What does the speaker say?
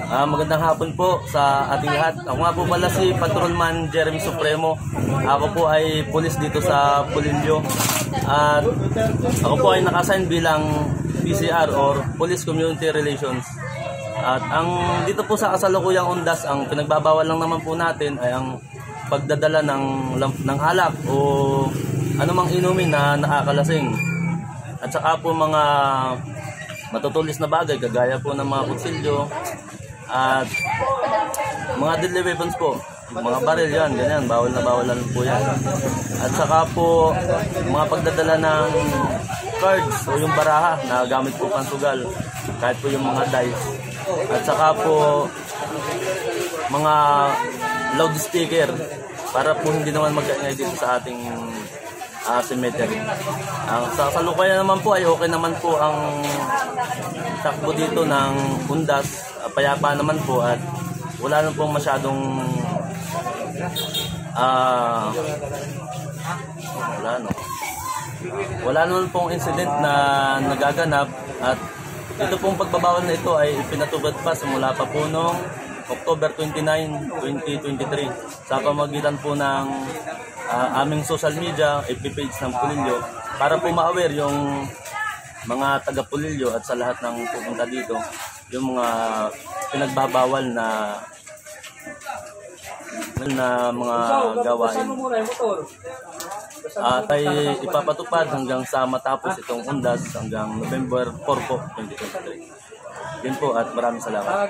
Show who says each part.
Speaker 1: Magandang hapon po sa ating lahat. Ako nga po pala si Patrolman Jeremy Supremo. Ako po ay pulis dito sa Pulilio. At ako po ay naka-assign bilang PCR or Police Community Relations. At ang dito po sa kasalukuyang undas, ang pinagbabawal lang naman po natin ay ang pagdadala ng alak o anumang inumin na nakakalasing. At saka po mga matutulis na bagay kagaya po ng mga kutsilyo at mga deadly weapons po, mga baril yan, ganyan, bawal na bawalan po yan. At saka po mga pagdadala ng cards o yung baraha na gamit po pansugal, kahit po yung mga dice. At saka po mga loudspeaker para po hindi naman mag-ingay dito sa ating cemetery. Sa kasalukuyan naman po ay okay naman po ang takbo dito ng undas, payapa naman po at wala naman pong masyadong wala naman pong incident na nagaganap at ito pong pagbabawal na ito ay ipinatupad pa simula pa po noong October 29, 2023 sa pamagitan po ng aming social media, FB page ng Pulilio para po ma-aware yung mga taga-Pulilio at sa lahat ng pupunta dito yung mga pinagbabawal na mga gawain at ay ipapatupad hanggang sa matapos itong undas hanggang November 4 po, 2023. Yun po at maraming salamat.